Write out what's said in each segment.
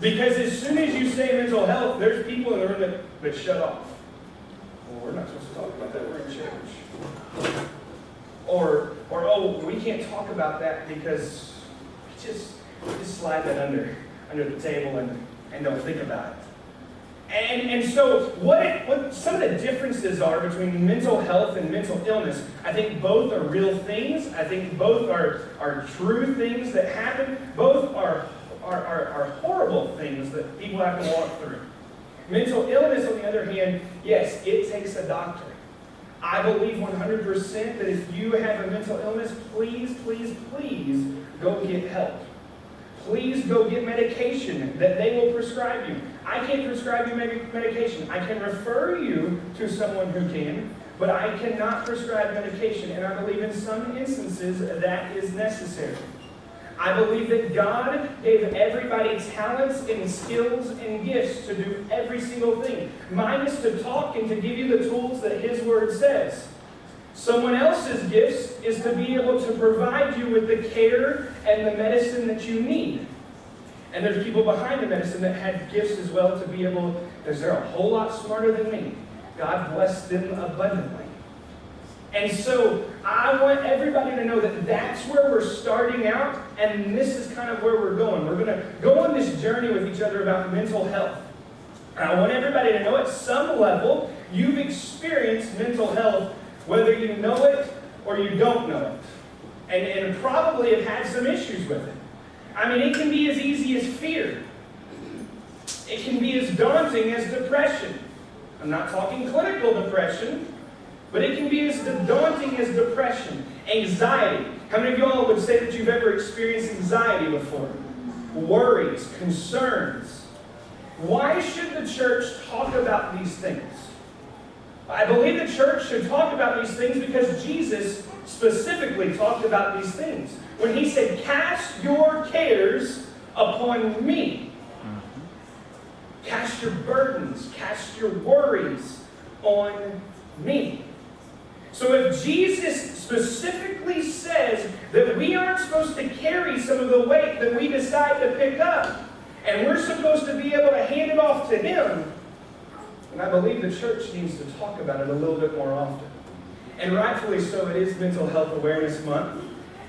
Because as soon as you say mental health, there's people in the room that shut off. Well, we're not supposed to talk about that. We're in church. Or oh, we can't talk about that because we just slide that under the table and don't think about it. And so what some of the differences are between mental health and mental illness, I think both are real things. I think both are true things that happen. Both are horrible things that people have to walk through. Mental illness, on the other hand, yes, it takes a doctor. I believe 100% that if you have a mental illness, please, please, please go get help. Please go get medication that they will prescribe you. I can't prescribe you medication. I can refer you to someone who can, but I cannot prescribe medication, and I believe in some instances that is necessary. I believe that God gave everybody talents and skills and gifts to do every single thing. Mine is to talk and to give you the tools that His Word says. Someone else's gifts is to be able to provide you with the care and the medicine that you need. And there's people behind the medicine that had gifts as well to be able, because they're a whole lot smarter than me. God blessed them abundantly. And so I want everybody to know that that's where we're starting out, and this is kind of where we're going. We're going to go on this journey with each other about mental health. And I want everybody to know at some level you've experienced mental health, whether you know it or you don't know it. And probably have had some issues with it. I mean, it can be as easy as fear. It can be as daunting as depression. I'm not talking clinical depression, but it can be as daunting as depression. Anxiety. How many of y'all would say that you've ever experienced anxiety before? Worries, concerns. Why should the church talk about these things? I believe the church should talk about these things because Jesus specifically talked about these things. When He said, cast your cares upon me. Cast your burdens, cast your worries on me. So if Jesus specifically says that we aren't supposed to carry some of the weight that we decide to pick up, and we're supposed to be able to hand it off to Him, and I believe the church needs to talk about it a little bit more often. And rightfully so, it is Mental Health Awareness Month.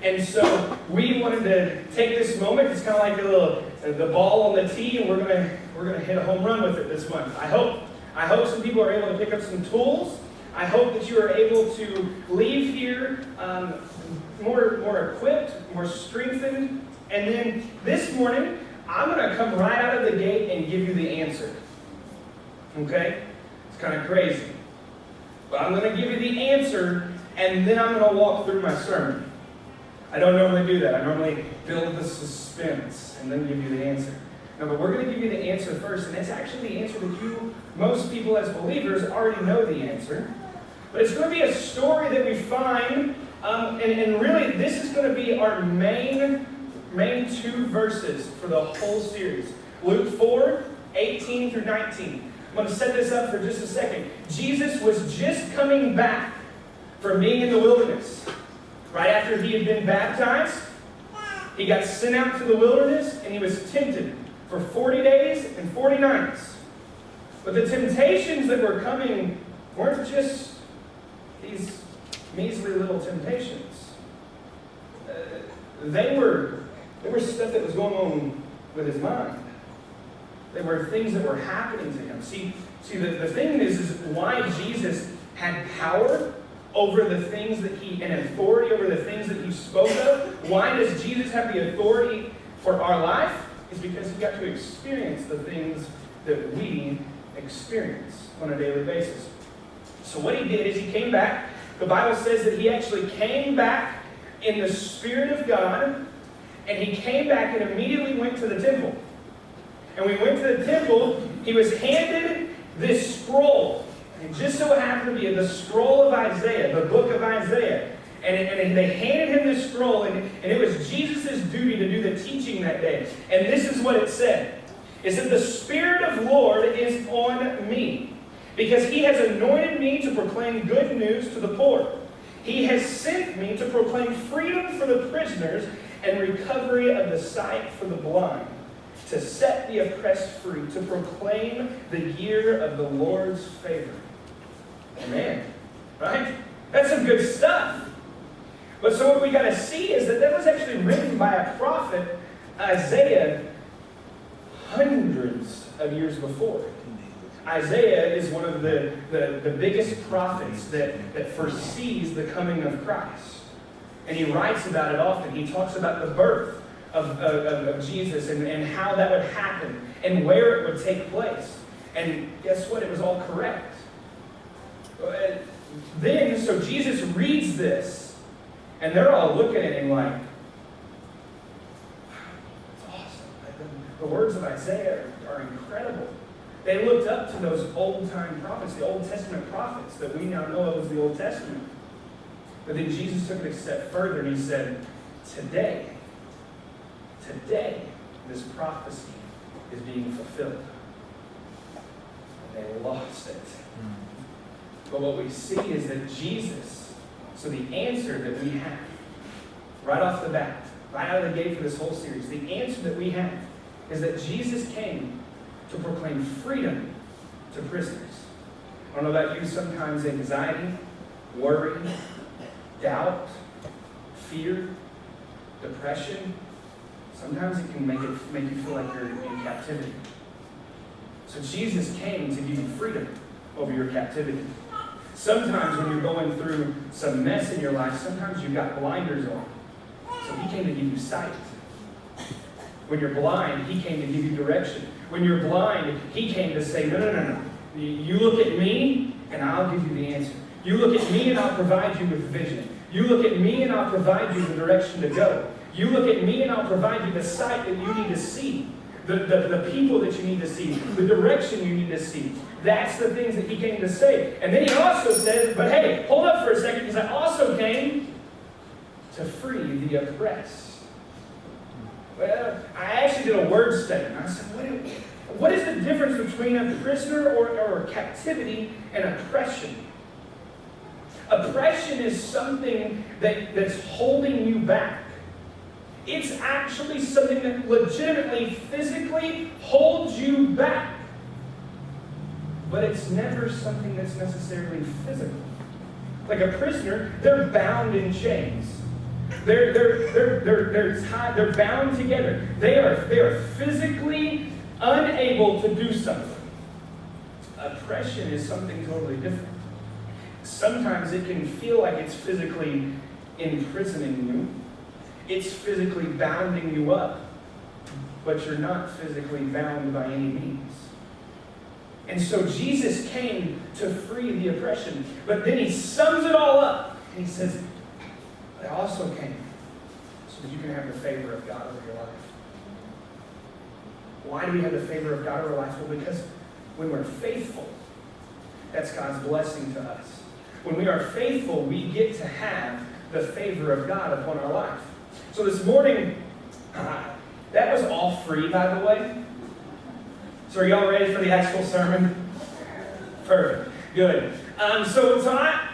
And so we wanted to take this moment. It's kind of like a little the ball on the tee, and we're gonna hit a home run with it this month. I hope some people are able to pick up some tools. I hope that you are able to leave here more equipped, more strengthened. And then this morning, I'm going to come right out of the gate and give you the answer. Okay? It's kind of crazy. But I'm going to give you the answer, and then I'm going to walk through my sermon. I don't normally do that. I normally build the suspense and then give you the answer. No, but we're going to give you the answer first, and it's actually the answer that most people as believers already know the answer. But it's going to be a story that we find, and really this is going to be our main two verses for the whole series. Luke 4, 18 through 19. I'm going to set this up for just a second. Jesus was just coming back from being in the wilderness. Right after He had been baptized, He got sent out to the wilderness, and He was tempted for 40 days and 40 nights. But the temptations that were coming weren't just these measly little temptations. They were stuff that was going on with His mind. They were things that were happening to Him. See, the thing is why Jesus had power over the things that and authority over the things that He spoke of. Why does Jesus have the authority for our life? Is because He got to experience the things that we experience on a daily basis. So what He did is He came back. The Bible says that He actually came back in the Spirit of God, and He came back and immediately went to the temple. And when He went to the temple, He was handed this scroll. And it just so happened to be the scroll of Isaiah, the book of Isaiah. And they handed Him this scroll, and it was Jesus' duty to do the teaching that day. And this is what it said. It said, the Spirit of Lord is on me, because He has anointed me to proclaim good news to the poor. He has sent me to proclaim freedom for the prisoners and recovery of the sight for the blind, to set the oppressed free, to proclaim the year of the Lord's favor. Amen. Right? That's some good stuff. But so what we got to see is that was actually written by a prophet, Isaiah, hundreds of years before. Isaiah is one of the biggest prophets that foresees the coming of Christ. And he writes about it often. He talks about the birth of Jesus and how that would happen and where it would take place. And guess what? It was all correct. Then, so Jesus reads this, and they're all looking at him like, it's awesome. The words of Isaiah are incredible. They looked up to those old-time prophets, the Old Testament prophets that we now know of as the Old Testament. But then Jesus took it a step further and he said, today, this prophecy is being fulfilled. And they lost it. But what we see is that Jesus, so the answer that we have, right off the bat, right out of the gate for this whole series, the answer that we have is that Jesus came to proclaim freedom to prisoners. I don't know about you, sometimes anxiety, worry, doubt, fear, depression, sometimes it can make you feel like you're in captivity. So Jesus came to give you freedom over your captivity. Sometimes when you're going through some mess in your life, sometimes you've got blinders on. So he came to give you sight. When you're blind, he came to give you direction. When you're blind, he came to say, no. You look at me, and I'll give you the answer. You look at me, and I'll provide you with vision. You look at me, and I'll provide you the direction to go. You look at me, and I'll provide you the sight that you need to see. The people that you need to see. The direction you need to see. That's the things that he came to say. And then he also says, but hey, hold up for a second, because I also came to free the oppressed. Well, I actually did a word study, and I said, what is the difference between a prisoner or captivity and oppression? Oppression is something that's holding you back. It's actually something that legitimately, physically holds you back. But it's never something that's necessarily physical. Like a prisoner, they're bound in chains. They're tied, they're bound together. They are physically unable to do something. Oppression is something totally different. Sometimes it can feel like it's physically imprisoning you. It's physically bounding you up. But you're not physically bound by any means. And so Jesus came to free the oppression. But then he sums it all up. And he says, I also came so that you can have the favor of God over your life. Why do we have the favor of God over our life? Well, because when we're faithful, that's God's blessing to us. When we are faithful, we get to have the favor of God upon our life. So this morning, that was all free, by the way. So are y'all ready for the actual sermon? Perfect. Good. So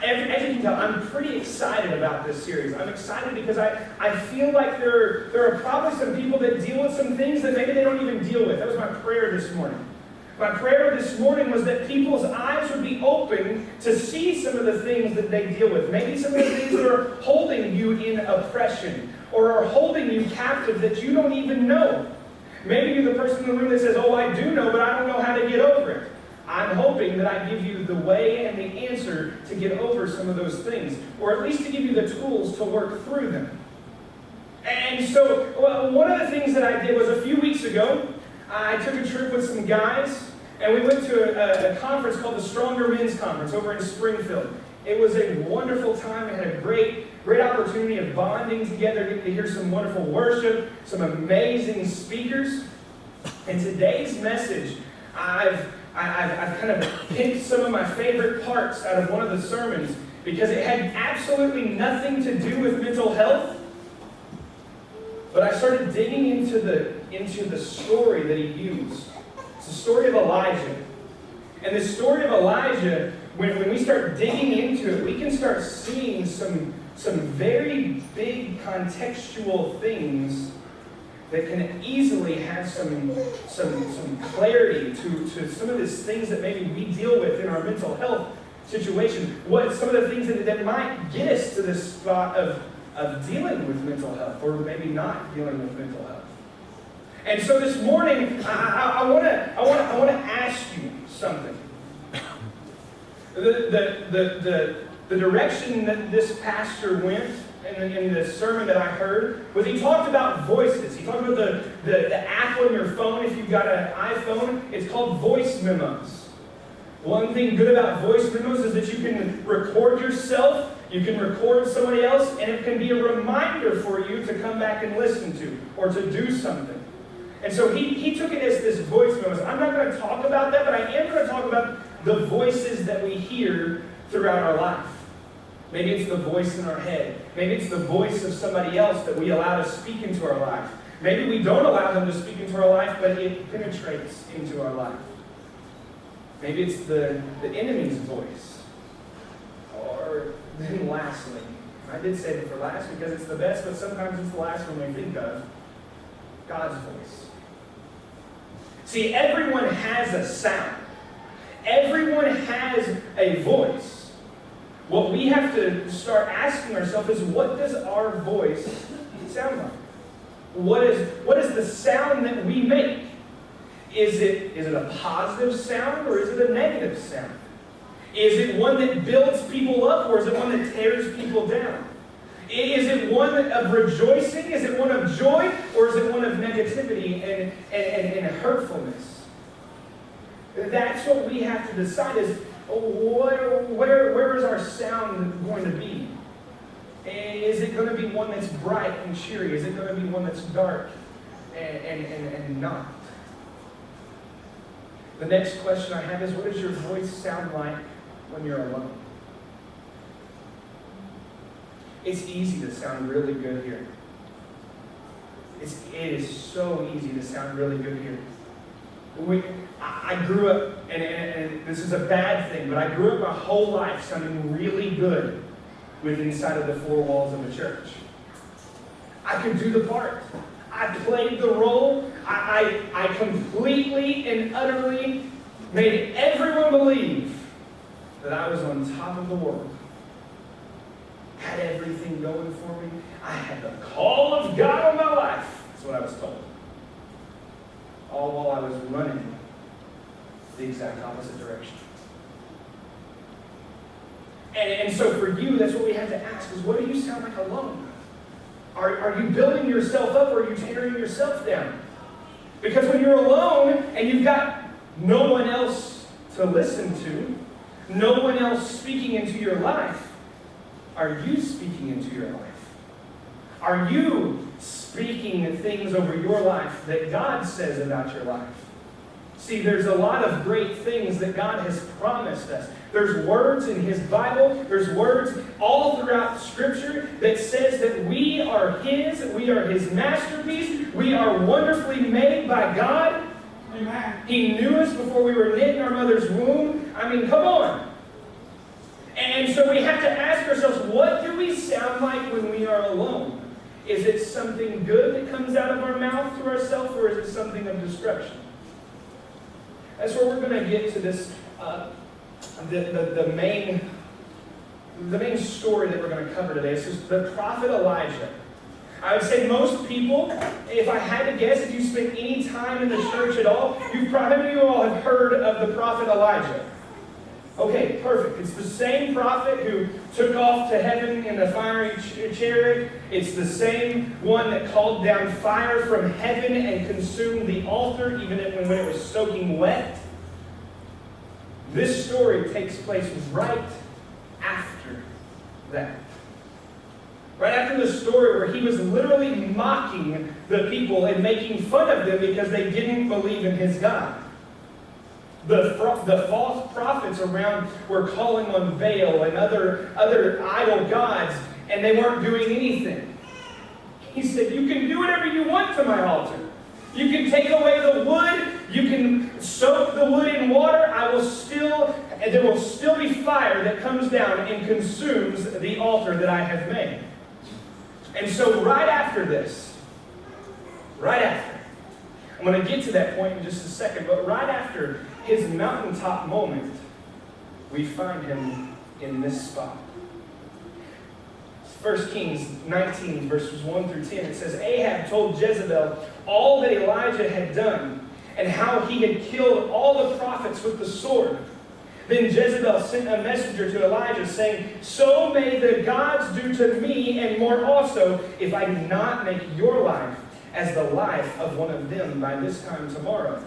as you can tell, I'm pretty excited about this series. I'm excited because I feel like there are probably some people that deal with some things that maybe they don't even deal with. That was my prayer this morning. My prayer this morning was that people's eyes would be open to see some of the things that they deal with. Maybe some of the things that are holding you in oppression or are holding you captive that you don't even know. Maybe you're the person in the room that says, oh, I do know, but I don't know how to get over it. I'm hoping that I give you the way and the answer to get over some of those things, or at least to give you the tools to work through them. And so, one of the things that I did was a few weeks ago, I took a trip with some guys, and we went to a conference called the Stronger Men's Conference over in Springfield. It was a wonderful time. We had a great opportunity of bonding together, getting to hear some wonderful worship, some amazing speakers. And today's message, I've kind of picked some of my favorite parts out of one of the sermons because it had absolutely nothing to do with mental health. But I started digging into the story that he used. It's the story of Elijah. And the story of Elijah, when we start digging into it, we can start seeing some very big contextual things that can easily have some clarity to some of these things that maybe we deal with in our mental health situation. What some of the things that might get us to this spot of dealing with mental health, or maybe not dealing with mental health. And so this morning, I want to ask you something. The direction that this pastor went in the sermon that I heard was he talked about voices. He talked about the app on your phone. If you've got an iPhone, it's called voice memos. One thing good about voice memos is that you can record yourself, you can record somebody else, and it can be a reminder for you to come back and listen to or to do something. And so he took it as this voice memos. I'm not going to talk about that, but I am going to talk about the voices that we hear throughout our life. Maybe it's the voice in our head. Maybe it's the voice of somebody else that we allow to speak into our life. Maybe we don't allow them to speak into our life, but it penetrates into our life. Maybe it's the enemy's voice. Or then lastly, I did say it for last because it's the best, but sometimes it's the last one we think of, God's voice. See, everyone has a sound. Everyone has a voice. What we have to start asking ourselves is, what does our voice sound like? What is the sound that we make? Is it a positive sound or is it a negative sound? Is it one that builds people up or is it one that tears people down? Is it one of rejoicing? Is it one of joy? Or is it one of negativity and hurtfulness? That's what we have to decide is, where is our sound going to be? Is it going to be one that's bright and cheery? Is it going to be one that's dark and not? The next question I have is, what does your voice sound like when you're alone? It's easy to sound really good here. It is so easy to sound really good here. I grew up, and this is a bad thing, but I grew up my whole life sounding really good within inside of the four walls of the church. I could do the part. I played the role. I completely and utterly made everyone believe that I was on top of the world. Had everything going for me. I had the call of God on my life. That's what I was told. All while I was running the exact opposite direction. And so for you, that's what we have to ask is, what do you sound like alone? Are you building yourself up or are you tearing yourself down? Because when you're alone and you've got no one else to listen to, no one else speaking into your life, are you speaking into your life? Are you speaking things over your life that God says about your life? See, there's a lot of great things that God has promised us. There's words in His Bible, there's words all throughout Scripture that says that we are His masterpiece, we are wonderfully made by God. Amen. He knew us before we were knit in our mother's womb. I mean, come on. And so we have to ask ourselves, what do we sound like when we are alone? Is it something good that comes out of our mouth to ourselves, or is it something of destruction? That's where we're going to get to this, the main story that we're going to cover today. This is the prophet Elijah. I would say most people, if I had to guess, if you spent any time in the church at all, you all have heard of the prophet Elijah. Okay, perfect. It's the same prophet who took off to heaven in the fiery chariot. It's the same one that called down fire from heaven and consumed the altar, even when it was soaking wet. This story takes place right after that. Right after the story where he was literally mocking the people and making fun of them because they didn't believe in his God. The false prophets around were calling on Baal and other idol gods, and they weren't doing anything. He said, you can do whatever you want to my altar. You can take away the wood, you can soak the wood in water, there will still be fire that comes down and consumes the altar that I have made. And so right after this, right after. I'm going to get to that point in just a second, but right after his mountaintop moment, we find him in this spot. 1 Kings 19, verses 1 through 10, it says, Ahab told Jezebel all that Elijah had done, and how he had killed all the prophets with the sword. Then Jezebel sent a messenger to Elijah, saying, So may the gods do to me, and more also, if I do not make your life as the life of one of them by this time tomorrow.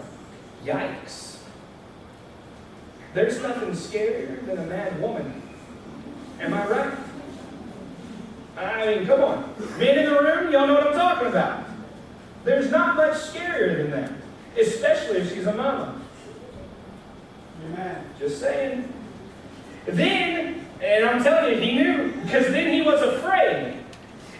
Yikes. There's nothing scarier than a mad woman. Am I right? I mean, come on. Men in the room, y'all know what I'm talking about. There's not much scarier than that. Especially if she's a mama. Amen. Just saying. Then, and I'm telling you, he knew. Because then he was afraid.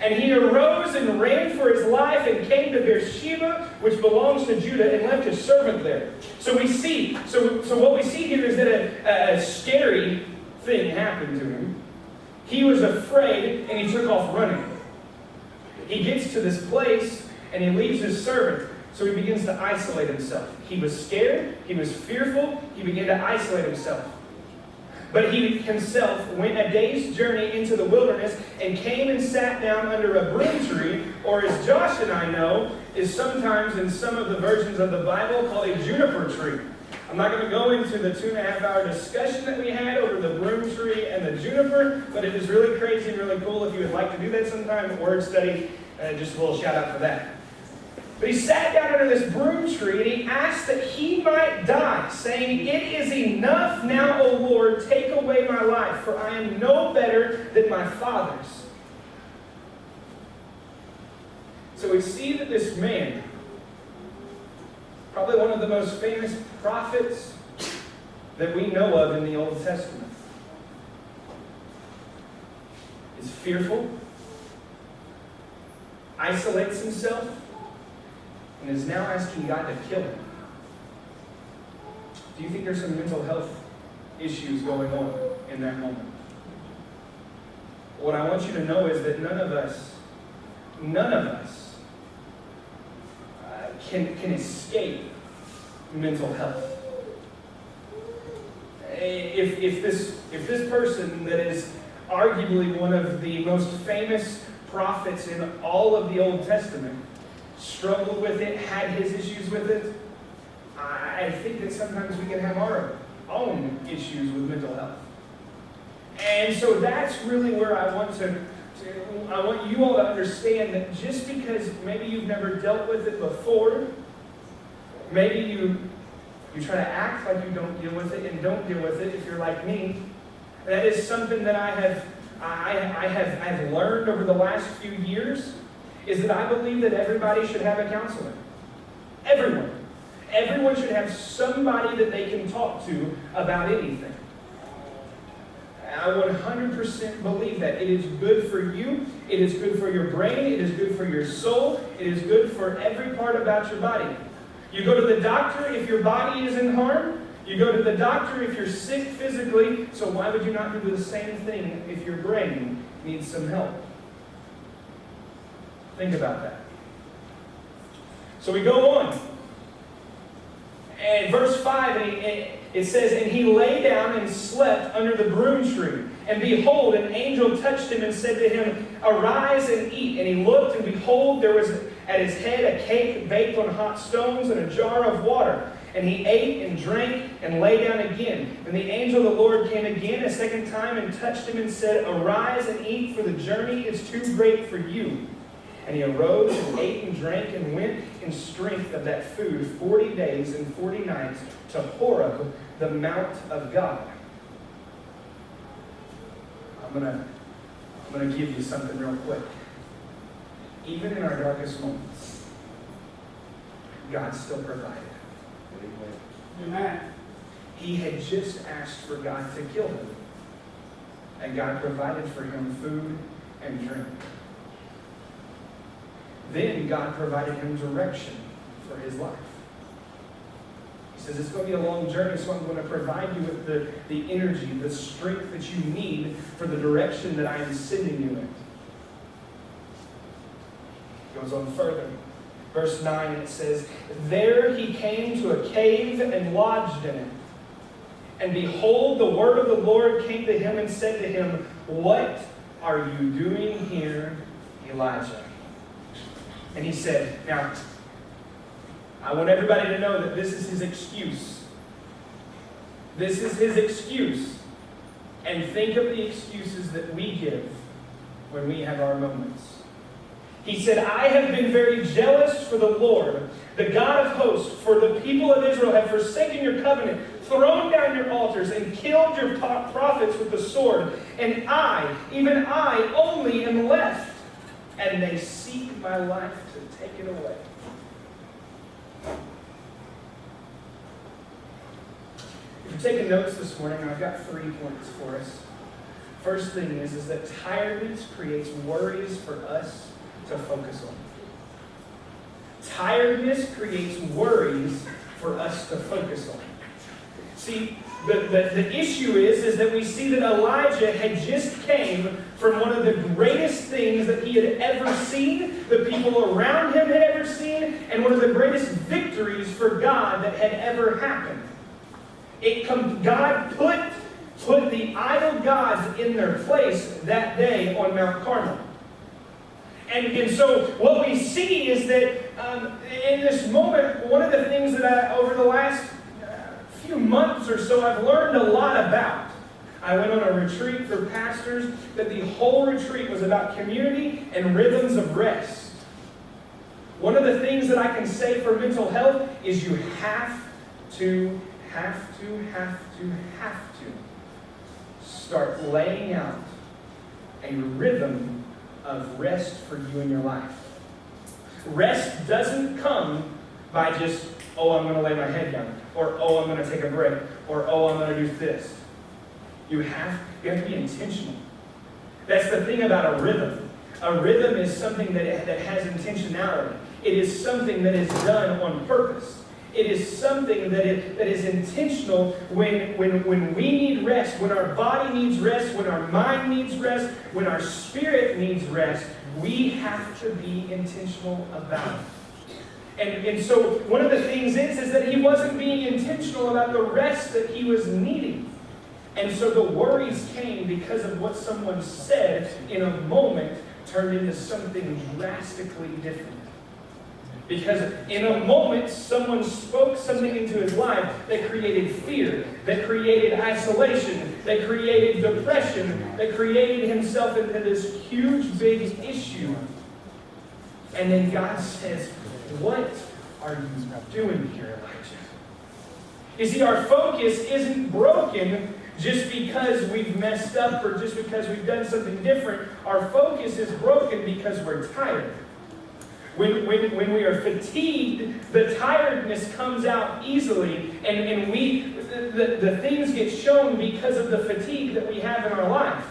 And he arose and ran for his life and came to Beersheba, which belongs to Judah, and left his servant there. So we see, so what we see here is that a scary thing happened to him. He was afraid and he took off running. He gets to this place and he leaves his servant. So he begins to isolate himself. He was scared. He was fearful. He began to isolate himself. But he himself went a day's journey into the wilderness and came and sat down under a broom tree, or as Josh and I know, is sometimes in some of the versions of the Bible called a juniper tree. I'm not going to go into the 2.5-hour discussion that we had over the broom tree and the juniper, but it is really crazy and really cool. If you would like to do that sometime, word study, just a little shout out for that. But he sat down under this broom tree and he asked that he might die, saying, It is enough now, O Lord, take away my life, for I am no better than my fathers. So we see that this man, probably one of the most famous prophets that we know of in the Old Testament, is fearful, isolates himself, and is now asking God to kill him. Do you think there's some mental health issues going on in that moment? What I want you to know is that none of us can escape mental health. If this person that is arguably one of the most famous prophets in all of the Old Testament struggled with it, had his issues with it, I think that sometimes we can have our own issues with mental health. And so that's really where I want you all to understand that just because maybe you've never dealt with it before, maybe you try to act like you don't deal with it and don't deal with it if you're like me, that is something that I have learned over the last few years, is that I believe that everybody should have a counselor. Everyone. Everyone should have somebody that they can talk to about anything. I 100% believe that. It is good for you. It is good for your brain. It is good for your soul. It is good for every part about your body. You go to the doctor if your body is in harm. You go to the doctor if you're sick physically. So why would you not do the same thing if your brain needs some help? Think about that. So we go on. And verse 5, it says, And he lay down and slept under the broom tree. And behold, an angel touched him and said to him, Arise and eat. And he looked, and behold, there was at his head a cake baked on hot stones and a jar of water. And he ate and drank and lay down again. And the angel of the Lord came again a second time and touched him and said, Arise and eat, for the journey is too great for you. And he arose and ate and drank and went in strength of that food 40 days and 40 nights to Horeb, the mount of God. I'm gonna give you something real quick. Even in our darkest moments, God still provided. Amen. He had just asked for God to kill him. And God provided for him food and drink. Then God provided him direction for his life. He says, it's going to be a long journey, so I'm going to provide you with the energy, the strength that you need for the direction that I am sending you in. Goes on further. Verse 9, it says, "There he came to a cave and lodged in it. And behold, the word of the Lord came to him and said to him, What are you doing here, Elijah?" And he said, now, I want everybody to know that this is his excuse. This is his excuse. And think of the excuses that we give when we have our moments. He said, "I have been very jealous for the Lord, the God of hosts, for the people of Israel have forsaken your covenant, thrown down your altars, and killed your prophets with the sword. And I, even I, only am left, and they seek my life to take it away." If you're taking notes this morning, I've got 3 points for us. First thing is that tiredness creates worries for us to focus on. Tiredness creates worries for us to focus on. See, the issue is that we see that Elijah had just came from one of the greatest things that he had ever seen, the people around him had ever seen, and one of the greatest victories for God that had ever happened. God put the idol gods in their place that day on Mount Carmel. And so what we see is that in this moment, one of the things that over the last few months or so I've learned a lot about. I went on a retreat for pastors that the whole retreat was about community and rhythms of rest. One of the things that I can say for mental health is you have to start laying out a rhythm of rest for you in your life. Rest doesn't come by just, I'm going to lay my head down, or I'm going to take a break, or I'm going to do this. You have to be intentional. That's the thing about a rhythm. A rhythm is something that has intentionality. It is something that is done on purpose. It is something that is intentional when we need rest, when our body needs rest, when our mind needs rest, when our spirit needs rest. We have to be intentional about it. And so one of the things is that he wasn't being intentional about the rest that he was needing. And so the worries came because of what someone said in a moment turned into something drastically different. Because in a moment, someone spoke something into his life that created fear, that created isolation, that created depression, that created himself into this huge, big issue. And then God says, "What are you doing here, Elijah?" You see, our focus isn't broken just because we've messed up or just because we've done something different. Our focus is broken because we're tired. When we are fatigued, the tiredness comes out easily, and the things get shown because of the fatigue that we have in our life.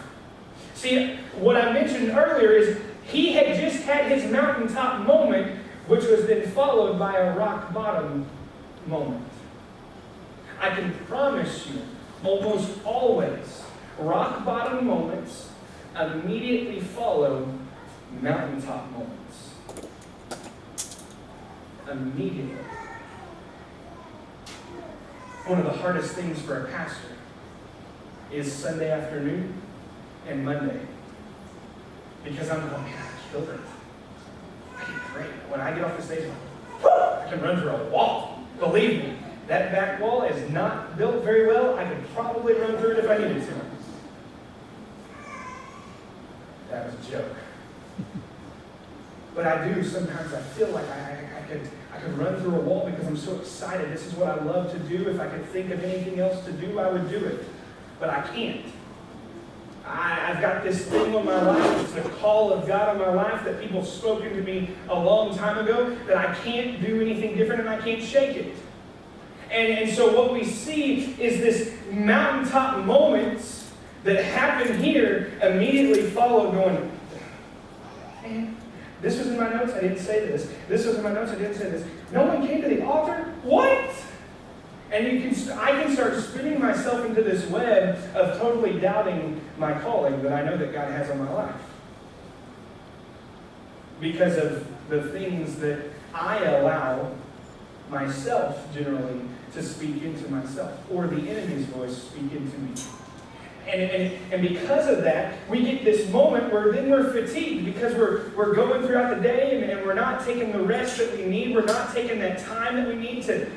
See, what I mentioned earlier is he had just had his mountaintop moment, which was then followed by a rock bottom moment. I can promise you, almost always, rock bottom moments immediately follow mountaintop moments. Immediately. One of the hardest things for a pastor is Sunday afternoon and Monday. Because I'm going, man, I killed it. I did great. When I get off the stage, I can run through a wall. Believe me, that back wall is not built very well. I could probably run through it if I needed to. That was a joke. But I do, sometimes I feel like I could run through a wall because I'm so excited. This is what I love to do. If I could think of anything else to do, I would do it. But I can't. I've got this thing on my life. It's the call of God on my life that people have spoken to me a long time ago that I can't do anything different and I can't shake it. And so what we see is this mountaintop moments that happen here immediately follow going, man, this was in my notes, I didn't say this. This was in my notes, I didn't say this. No one came to the altar? What? And I can start spinning myself into this web of totally doubting my calling that I know that God has on my life. Because of the things that I allow myself generally to speak into myself, or the enemy's voice speak into me. And because of that, we get this moment where then we're fatigued because we're going throughout the day and we're not taking the rest that we need. We're not taking that time that we need to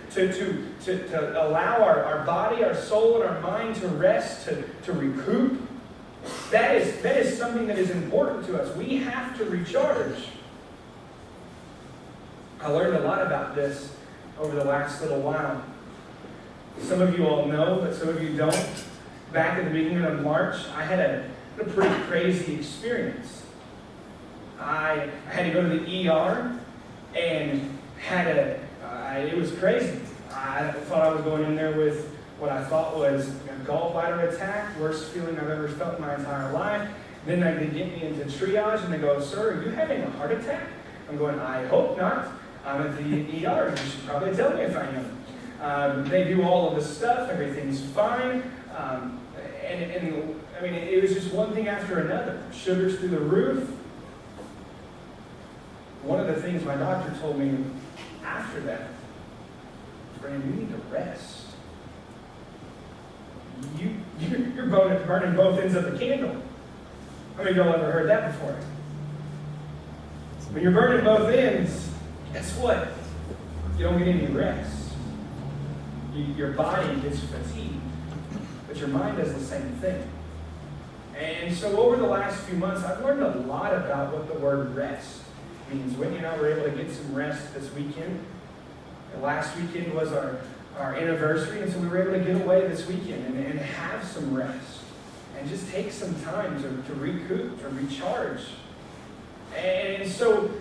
allow our body, our soul, and our mind to rest, to recoup. That is something that is important to us. We have to recharge. I learned a lot about this over the last little while. Some of you all know, but some of you don't. Back at the beginning of March, I had a pretty crazy experience. I had to go to the ER and it was crazy. I thought I was going in there with what I thought was a gallbladder attack, worst feeling I've ever felt in my entire life. Then they get me into triage and they go, "Sir, are you having a heart attack?" I'm going, "I hope not. I'm at the ER. You should probably tell me if I am." They do all of the stuff. Everything's fine. And I mean, it was just one thing after another. Sugars through the roof. One of the things my doctor told me after that, "Brandon, you need to rest. You're burning both ends of the candle." How many of y'all ever heard that before? When you're burning both ends, guess what? You don't get any rest. Your body gets fatigued. But your mind does the same thing. And so over the last few months, I've learned a lot about what the word rest means. Whitney and I were able to get some rest this weekend. And last weekend was our anniversary, and so we were able to get away this weekend and have some rest. And just take some time to recoup, to recharge. And so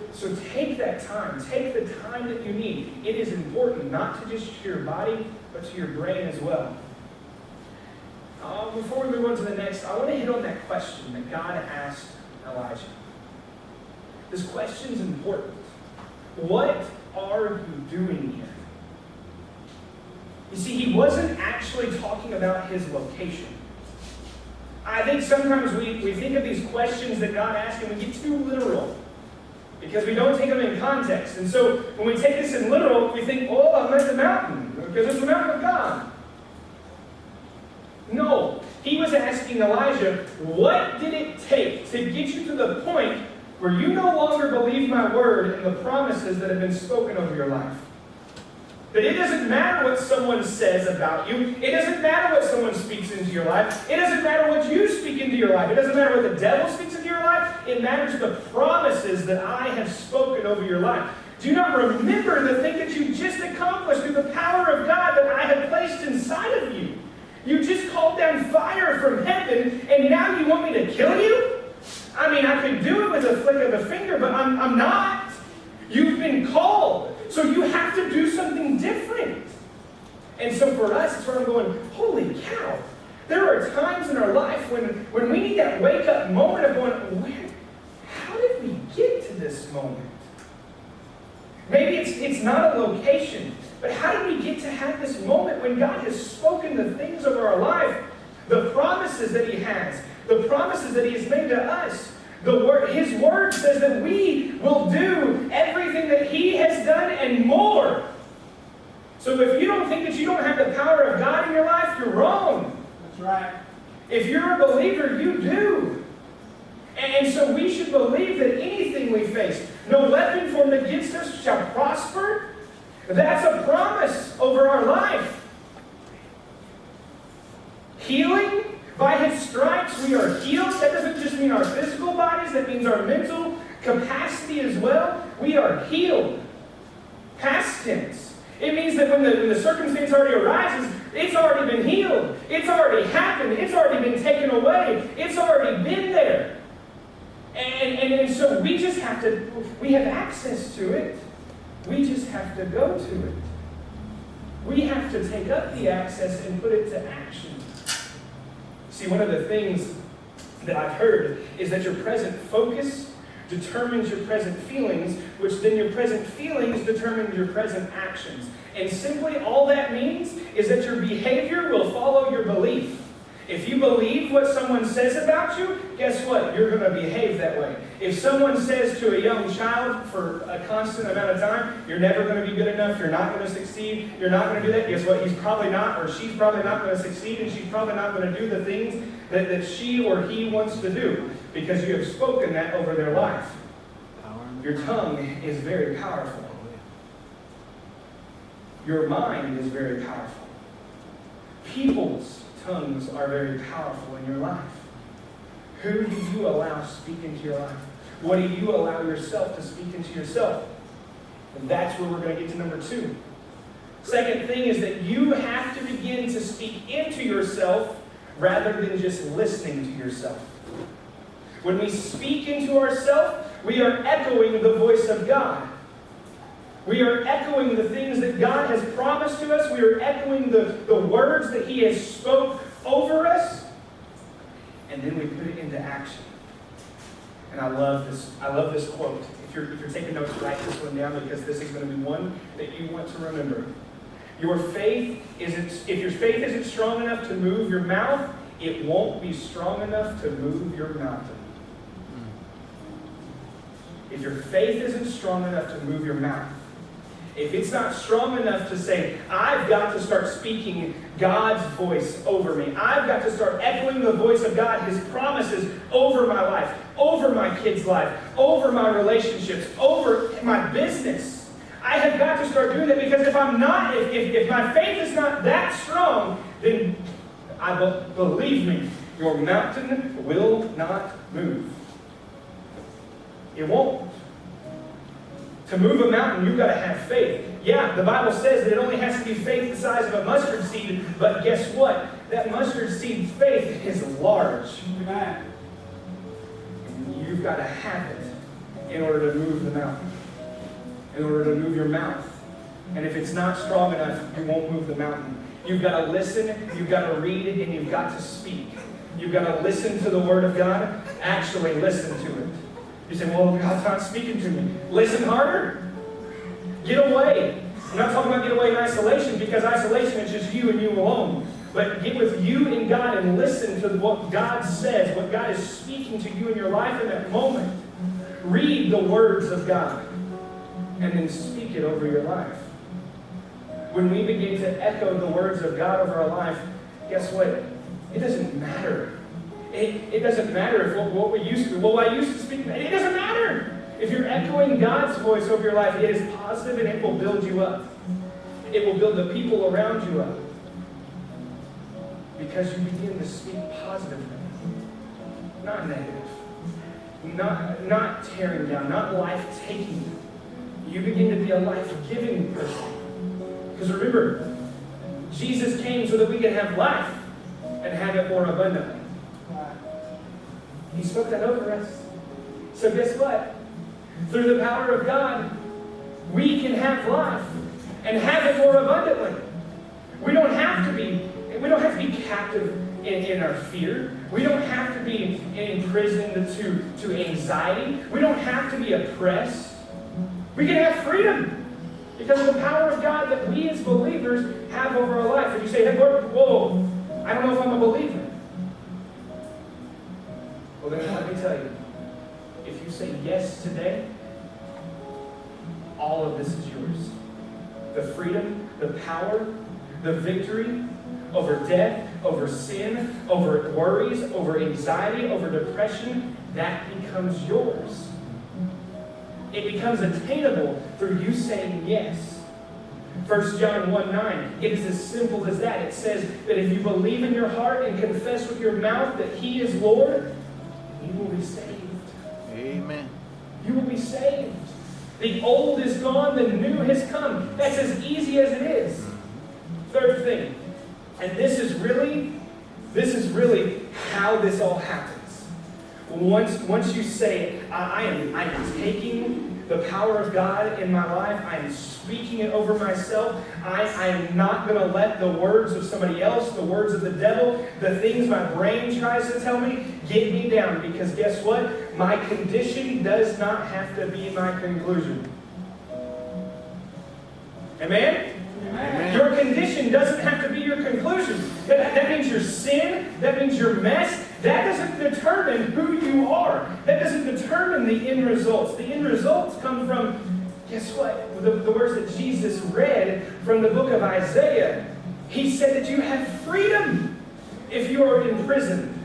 take that time. Take the time that you need. It is important, not to just your body, but to your brain as well. Before we move on to the next, I want to hit on that question that God asked Elijah. This question is important. What are you doing here? You see, he wasn't actually talking about his location. I think sometimes we think of these questions that God asks and we get too literal because we don't take them in context. And so when we take this in literal, we think, "Oh, I'm at the mountain because it's the mountain of God." No, he was asking Elijah, what did it take to get you to the point where you no longer believe my word and the promises that have been spoken over your life? That it doesn't matter what someone says about you. It doesn't matter what someone speaks into your life. It doesn't matter what you speak into your life. It doesn't matter what the devil speaks into your life. It matters the promises that I have spoken over your life. Do you not remember the thing that you just accomplished through the power of God that I have placed inside of you? You just called down fire from heaven, and now you want me to kill you? I mean, I could do it with a flick of a finger, but I'm not. You've been called, so you have to do something different. And so for us, it's where I'm going, holy cow. There are times in our life when we need that wake-up moment of going, how did we get to this moment? Maybe it's not a location, but how did we get to have this moment when God has spoken the things of our life, the promises that he has, the promises that he has made to us? His word says that we will do everything that he has done and more. So if you don't think that you don't have the power of God in your life, you're wrong. That's right. If you're a believer, you do. And so we should believe that anything we face, no weapon formed against us shall prosper. That's a promise over our life. Healing, by his stripes we are healed. That doesn't just mean our physical bodies, that means our mental capacity as well. We are healed. Past tense. It means that when the circumstance already arises, it's already been healed. It's already happened. It's already been taken away. It's already been there. And so we just have to, we have access to it. We just have to go to it. We have to take up the access and put it to action. See, one of the things that I've heard is that your present focus determines your present feelings, which then your present feelings determine your present actions. And simply all that means is that your behavior will follow your belief. If you believe what someone says about you, guess what? You're going to behave that way. If someone says to a young child for a constant amount of time, you're never going to be good enough, you're not going to succeed, you're not going to do that, guess what? He's probably not, or she's probably not going to succeed, and she's probably not going to do the things that she or he wants to do, because you have spoken that over their life. Your tongue is very powerful. Your mind is very powerful. People's tongues are very powerful in your life. Who do you allow speak into your life? What do you allow yourself to speak into yourself? And that's where we're going to get to number 2. Second thing is that you have to begin to speak into yourself rather than just listening to yourself. When we speak into ourselves, we are echoing the voice of God. We are echoing the things that God has promised to us. We are echoing the words that He has spoke over us. And then we put it into action. And I love this quote. If you're taking notes, write this one down, because this is going to be one that you want to remember. If your faith isn't strong enough to move your mouth, it won't be strong enough to move your mountain. If your faith isn't strong enough to move your mouth, if it's not strong enough to say, I've got to start speaking God's voice over me. I've got to start echoing the voice of God, His promises over my life, over my kids' life, over my relationships, over my business. I have got to start doing that, because if my faith is not that strong, then believe me, your mountain will not move. It won't. To move a mountain, you've got to have faith. Yeah, the Bible says that it only has to be faith the size of a mustard seed, but guess what? That mustard seed's faith is large. Amen. And you've got to have it in order to move the mountain, in order to move your mouth. And if it's not strong enough, you won't move the mountain. You've got to listen, you've got to read it, and you've got to speak. You've got to listen to the Word of God. Actually listen to it. You say, well, God's not speaking to me. Listen harder. Get away. I'm not talking about get away in isolation, because isolation is just you and you alone. But get with you and God and listen to what God says, what God is speaking to you in your life in that moment. Read the words of God and then speak it over your life. When we begin to echo the words of God over our life, guess what? It doesn't matter. It doesn't matter if what we used to, I used to speak, it doesn't matter. If you're echoing God's voice over your life, it is positive and it will build you up. It will build the people around you up. Because you begin to speak positively, not negative, not tearing down, not life-taking. You begin to be a life-giving person. Because remember, Jesus came so that we can have life and have it more abundantly. He spoke that over us. So guess what? Through the power of God, we can have life and have it more abundantly. We don't have to be captive in our fear. We don't have to be imprisoned to anxiety. We don't have to be oppressed. We can have freedom because of the power of God that we as believers have over our life. If you say, hey, Lord, whoa, I don't know if I'm a believer. Well, then let me tell you, if you say yes today, all of this is yours. The freedom, the power, the victory over death, over sin, over worries, over anxiety, over depression, that becomes yours. It becomes attainable through you saying yes. 1 John 1:9, it is as simple as that. It says that if you believe in your heart and confess with your mouth that He is Lord, you will be saved. Amen. You will be saved. The old is gone, the new has come. That's as easy as it is. Third thing, and this is really how this all happens. Once you say, I am taking the power of God in my life, I am speaking it over myself, I am not going to let the words of somebody else, the words of the devil, the things my brain tries to tell me, get me down. Because guess what? My condition does not have to be my conclusion. Amen? Amen. Your condition doesn't have to be your conclusion. That means your sin That means your mess. That doesn't determine who you are. That doesn't determine the end results. The end results come from, guess what? The words that Jesus read from the book of Isaiah. He said that you have freedom if you are imprisoned.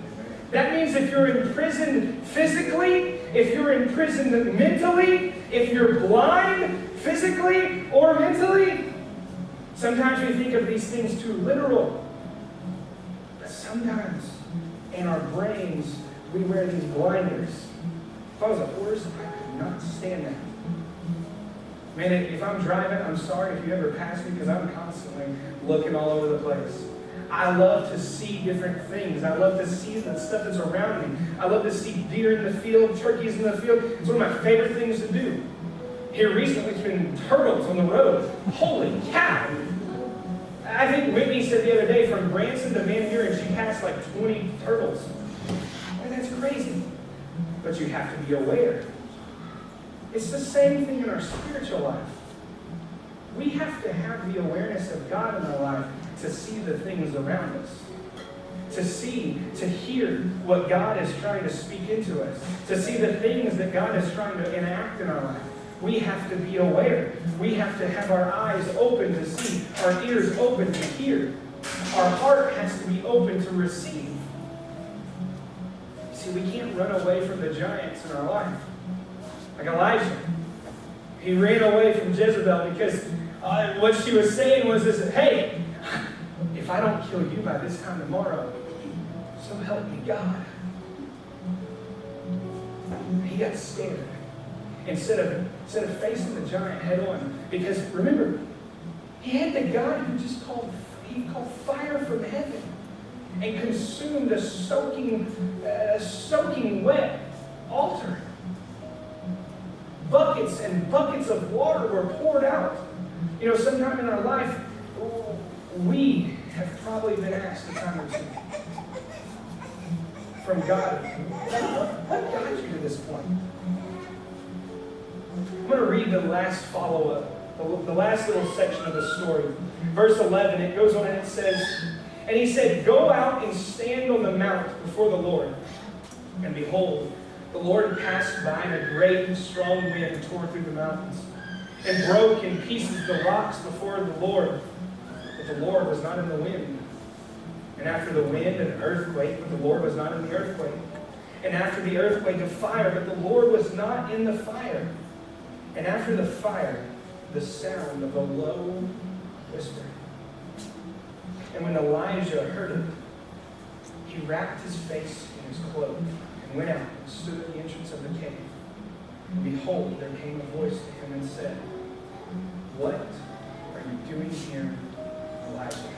That means if you're imprisoned physically, if you're imprisoned mentally, if you're blind physically or mentally. Sometimes we think of these things too literal. But sometimes in our brains, we wear these blinders. If I was a horse, I could not stand that. Man, if I'm driving, I'm sorry if you ever pass me because I'm constantly looking all over the place. I love to see different things. I love to see the stuff that's around me. I love to see deer in the field, turkeys in the field. It's one of my favorite things to do. Here recently, it's been turtles on the road. Holy cow! I think Whitney said the other day, from Branson to Van Buren, she passed like 20 turtles. And that's crazy. But you have to be aware. It's the same thing in our spiritual life. We have to have the awareness of God in our life to see the things around us. To see, to hear what God is trying to speak into us. To see the things that God is trying to enact in our life. We have to be aware. We have to have our eyes open to see, our ears open to hear. Our heart has to be open to receive. See, we can't run away from the giants in our life. Like Elijah. He ran away from Jezebel because what she was saying was this, hey, if I don't kill you by this time tomorrow, so help me God. He got scared. Instead of facing the giant head on. Because remember, he had the God who just called fire from heaven and consumed a soaking wet altar. Buckets and buckets of water were poured out. You know, sometime in our life, we have probably been asked a time or two from God, what got you to this point? I'm going to read the last follow-up, the last little section of the story. Verse 11, it goes on and it says, and he said, go out and stand on the mount before the Lord. And behold, the Lord passed by, and a great and strong wind tore through the mountains, and broke in pieces the rocks before the Lord. But the Lord was not in the wind. And after the wind, an earthquake, but the Lord was not in the earthquake. And after the earthquake, a fire, but the Lord was not in the fire. And after the fire, the sound of a low whisper. And when Elijah heard it, he wrapped his face in his cloak and went out and stood at the entrance of the cave. And behold, there came a voice to him and said, what are you doing here, Elijah?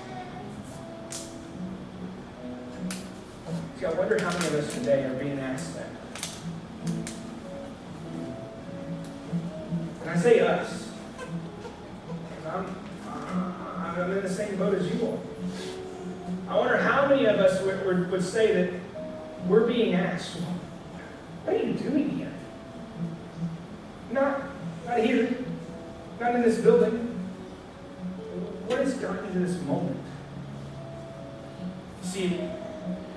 See, I wonder how many of us today are being asked that. And I say us, because I'm in the same boat as you all. I wonder how many of us would say that we're being asked, what are you doing here? Not here, not in this building. What has gotten you to this moment? See,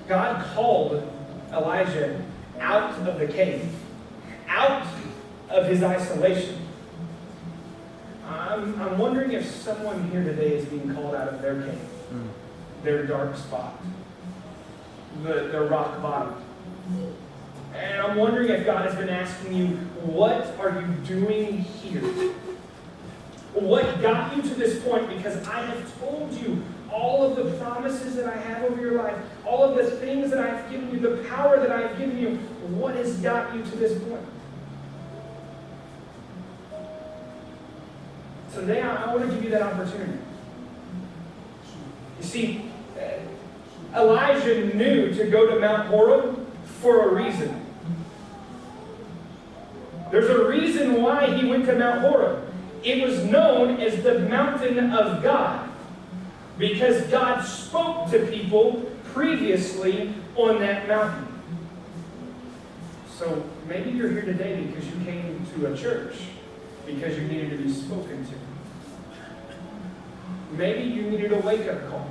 God called Elijah out of the cave, out of his isolation. I'm wondering if someone here today is being called out of their cave, their dark spot, their rock bottom. And I'm wondering if God has been asking you, what are you doing here? What got you to this point? Because I have told you all of the promises that I have over your life, all of the things that I've given you, the power that I've given you. What has got you to this point? So today I want to give you that opportunity. You see, Elijah knew to go to Mount Horeb for a reason. There's a reason why he went to Mount Horeb. It was known as the mountain of God, because God spoke to people previously on that mountain. So maybe you're here today because you came to a church because you needed to be spoken to. Maybe you needed a wake-up call.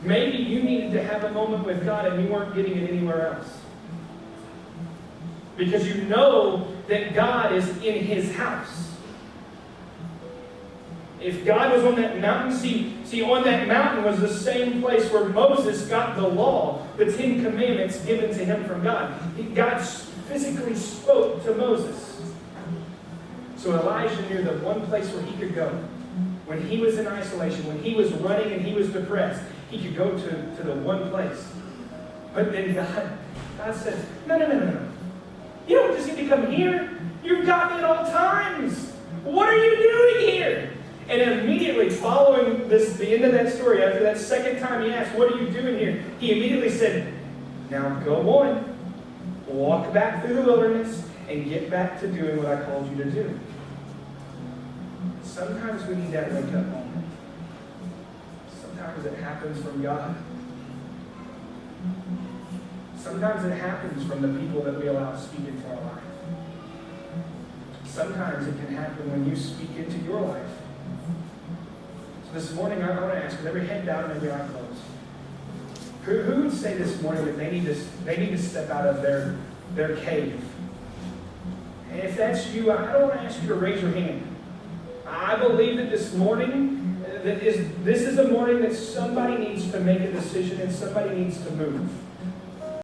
Maybe you needed to have a moment with God and you weren't getting it anywhere else. Because you know that God is in His house. If God was on that mountain, see, on that mountain was the same place where Moses got the law, the 10 Commandments given to him from God. God physically spoke to Moses. So Elijah knew the one place where he could go when he was in isolation, when he was running and he was depressed, he could go to the one place. But then God said, no. You don't just need to come here. You've got me at all times. What are you doing here? And immediately following the end of that story, after that second time he asked, what are you doing here? He immediately said, now go on. Walk back through the wilderness and get back to doing what I called you to do. Sometimes we need that wake-up moment. Sometimes it happens from God. Sometimes it happens from the people that we allow to speak into our life. Sometimes it can happen when you speak into your life. So this morning, I want to ask, with every head down and every eye closed, who would say this morning that they need to step out of their cave? And if that's you, I don't want to ask you to raise your hand. I believe that this morning, this is a morning that somebody needs to make a decision and somebody needs to move.